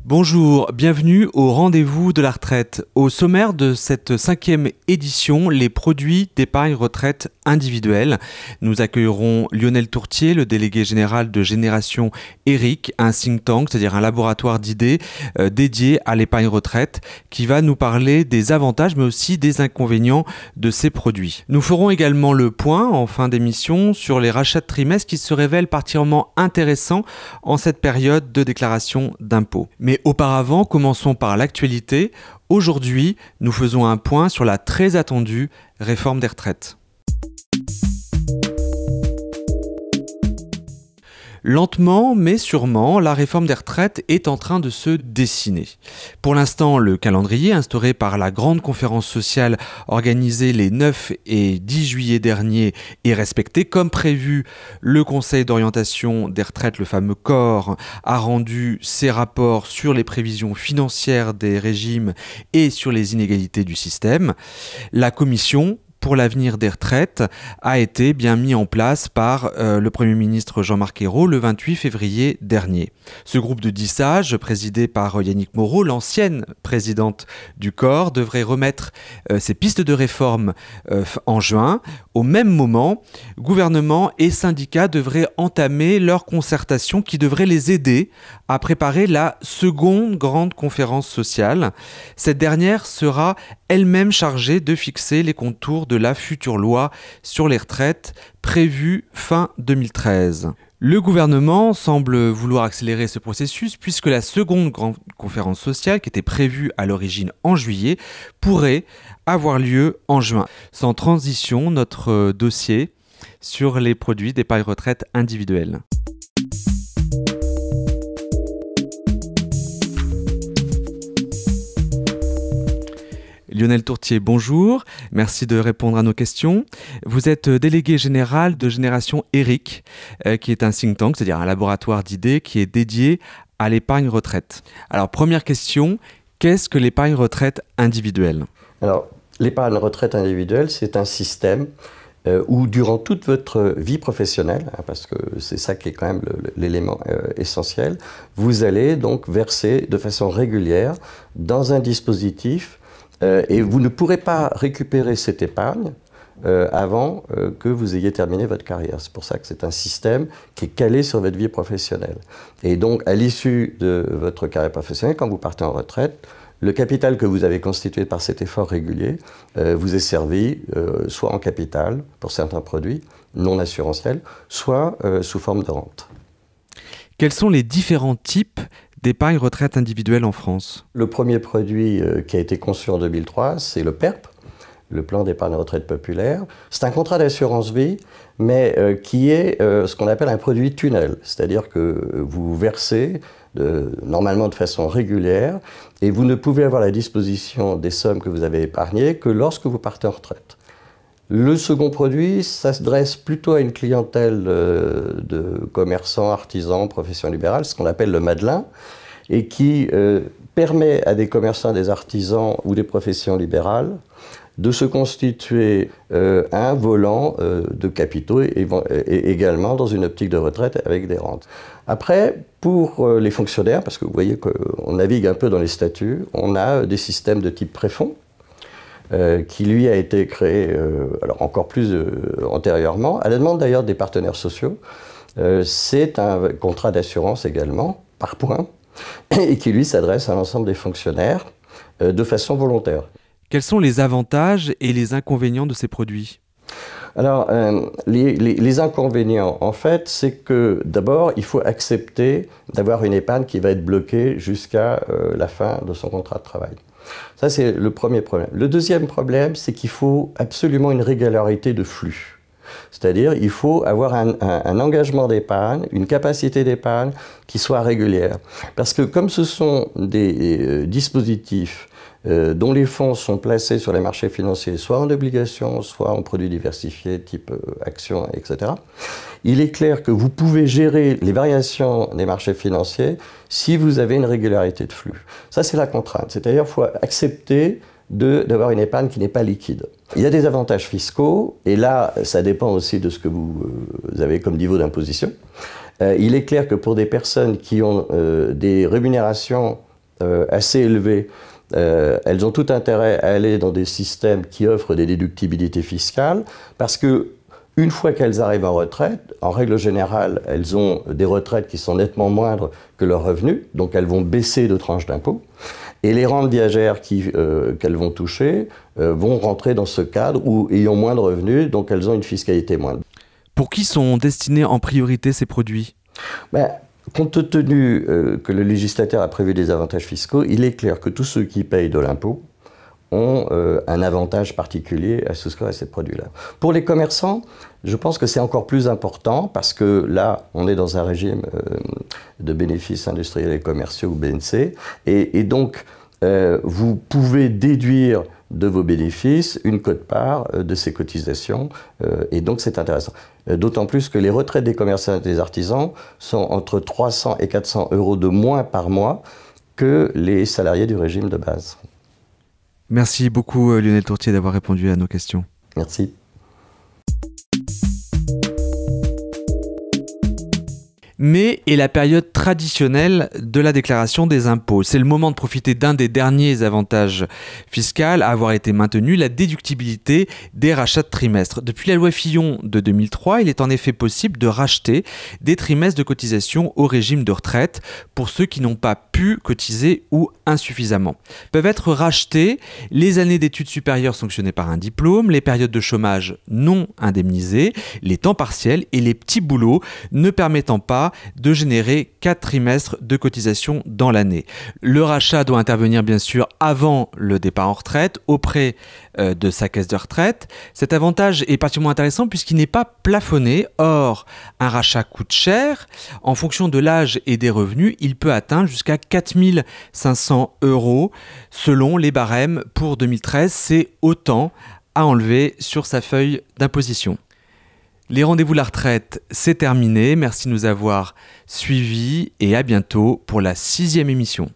Bonjour, bienvenue au rendez-vous de la retraite. Au sommaire de cette 5e édition, les produits d'épargne retraite individuelle. Nous accueillerons Lionel Tourtier, le délégué général de Génération ERIC, un think tank, c'est-à-dire un laboratoire d'idées dédié à l'épargne retraite, qui va nous parler des avantages mais aussi des inconvénients de ces produits. Nous ferons également le point en fin d'émission sur les rachats de trimestre qui se révèlent particulièrement intéressants en cette période de déclaration d'impôt. Mais auparavant, commençons par l'actualité. Aujourd'hui, nous faisons un point sur la très attendue réforme des retraites. Lentement mais sûrement, la réforme des retraites est en train de se dessiner. Pour l'instant, le calendrier instauré par la grande conférence sociale organisée les 9 et 10 juillet dernier est respecté. Comme prévu, le Conseil d'orientation des retraites, le fameux COR, a rendu ses rapports sur les prévisions financières des régimes et sur les inégalités du système. La commission pour l'avenir des retraites a été bien mis en place par le Premier ministre Jean-Marc Ayrault le 28 février dernier. Ce groupe de 10 sages, présidé par Yannick Moreau, l'ancienne présidente du COR, devrait remettre ses pistes de réforme en juin. Au même moment, gouvernement et syndicats devraient entamer leur concertation qui devrait les aider à préparer la seconde grande conférence sociale. Cette dernière sera elle-même chargée de fixer les contours de la future loi sur les retraites prévue fin 2013. Le gouvernement semble vouloir accélérer ce processus puisque la seconde grande conférence sociale, qui était prévue à l'origine en juillet, pourrait avoir lieu en juin. Sans transition, notre dossier sur les produits d'épargne retraite individuelle. Lionel Tourtier, bonjour. Merci de répondre à nos questions. Vous êtes délégué général de Génération ERIC, qui est un think tank, c'est-à-dire un laboratoire d'idées qui est dédié à l'épargne retraite. Alors, première question, qu'est-ce que l'épargne retraite individuelle ? Alors, l'épargne retraite individuelle, c'est un système où durant toute votre vie professionnelle, parce que c'est ça qui est quand même l'élément essentiel, vous allez donc verser de façon régulière dans un dispositif et vous ne pourrez pas récupérer cette épargne avant que vous ayez terminé votre carrière. C'est pour ça que c'est un système qui est calé sur votre vie professionnelle. Et donc, à l'issue de votre carrière professionnelle, quand vous partez en retraite, le capital que vous avez constitué par cet effort régulier vous est servi soit en capital pour certains produits non assurantiels, soit sous forme de rente. Quels sont les différents types d'épargne retraite individuelle en France ? Le premier produit qui a été conçu en 2003, c'est le PERP, le plan d'épargne retraite populaire. C'est un contrat d'assurance vie, mais qui est ce qu'on appelle un produit tunnel, c'est-à-dire que vous versez normalement de façon régulière et vous ne pouvez avoir la disposition des sommes que vous avez épargnées que lorsque vous partez en retraite. Le second produit, ça s'adresse plutôt à une clientèle de commerçants, artisans, professions libérales, ce qu'on appelle le Madelin, et qui permet à des commerçants, des artisans ou des professions libérales de se constituer un volant de capitaux et également dans une optique de retraite avec des rentes. Après, pour les fonctionnaires, parce que vous voyez qu'on navigue un peu dans les statuts, on a des systèmes de type préfonds, qui lui a été créé alors encore plus antérieurement, à la demande d'ailleurs des partenaires sociaux. C'est un contrat d'assurance également, par points, et qui lui s'adresse à l'ensemble des fonctionnaires de façon volontaire. Quels sont les avantages et les inconvénients de ces produits ? Alors, les inconvénients, en fait, c'est que d'abord, il faut accepter d'avoir une épargne qui va être bloquée jusqu'à la fin de son contrat de travail. Ça, c'est le premier problème. Le deuxième problème, c'est qu'il faut absolument une régularité de flux. C'est-à-dire, il faut avoir un engagement d'épargne, une capacité d'épargne qui soit régulière. Parce que comme ce sont des dispositifs dont les fonds sont placés sur les marchés financiers, soit en obligations, soit en produits diversifiés, type actions, etc., il est clair que vous pouvez gérer les variations des marchés financiers si vous avez une régularité de flux. Ça, c'est la contrainte. C'est-à-dire qu'il faut accepter d'avoir une épargne qui n'est pas liquide. Il y a des avantages fiscaux, et là, ça dépend aussi de ce que vous avez comme niveau d'imposition. Il est clair que pour des personnes qui ont des rémunérations assez élevées, elles ont tout intérêt à aller dans des systèmes qui offrent des déductibilités fiscales, parce que une fois qu'elles arrivent en retraite, en règle générale, elles ont des retraites qui sont nettement moindres que leurs revenus, donc elles vont baisser de tranche d'impôt. Et les rentes viagères qu'elles vont toucher vont rentrer dans ce cadre où, ayant moins de revenus, donc elles ont une fiscalité moindre. Pour qui sont destinés en priorité ces produits ? Compte tenu que le législateur a prévu des avantages fiscaux, il est clair que tous ceux qui payent de l'impôt ont un avantage particulier à souscrire à ces produits-là. Pour les commerçants, je pense que c'est encore plus important parce que là, on est dans un régime de bénéfices industriels et commerciaux, ou BNC, et donc vous pouvez déduire de vos bénéfices une quote-part de ces cotisations, et donc c'est intéressant. D'autant plus que les retraites des commerçants et des artisans sont entre 300 et 400 euros de moins par mois que les salariés du régime de base. Merci beaucoup Lionel Tourtier d'avoir répondu à nos questions. Merci. Mai est la période traditionnelle de la déclaration des impôts. C'est le moment de profiter d'un des derniers avantages fiscaux à avoir été maintenu, la déductibilité des rachats de trimestres. Depuis la loi Fillon de 2003, il est en effet possible de racheter des trimestres de cotisation au régime de retraite pour ceux qui n'ont pas pu cotiser ou insuffisamment. Peuvent être rachetés les années d'études supérieures sanctionnées par un diplôme, les périodes de chômage non indemnisées, les temps partiels et les petits boulots ne permettant pas de générer 4 trimestres de cotisation dans l'année. Le rachat doit intervenir bien sûr avant le départ en retraite, auprès de sa caisse de retraite. Cet avantage est particulièrement intéressant puisqu'il n'est pas plafonné. Or, un rachat coûte cher. En fonction de l'âge et des revenus, il peut atteindre jusqu'à 4 500 € selon les barèmes. Pour 2013, c'est autant à enlever sur sa feuille d'imposition. Les rendez-vous de la retraite, c'est terminé. Merci de nous avoir suivis et à bientôt pour la 6e émission.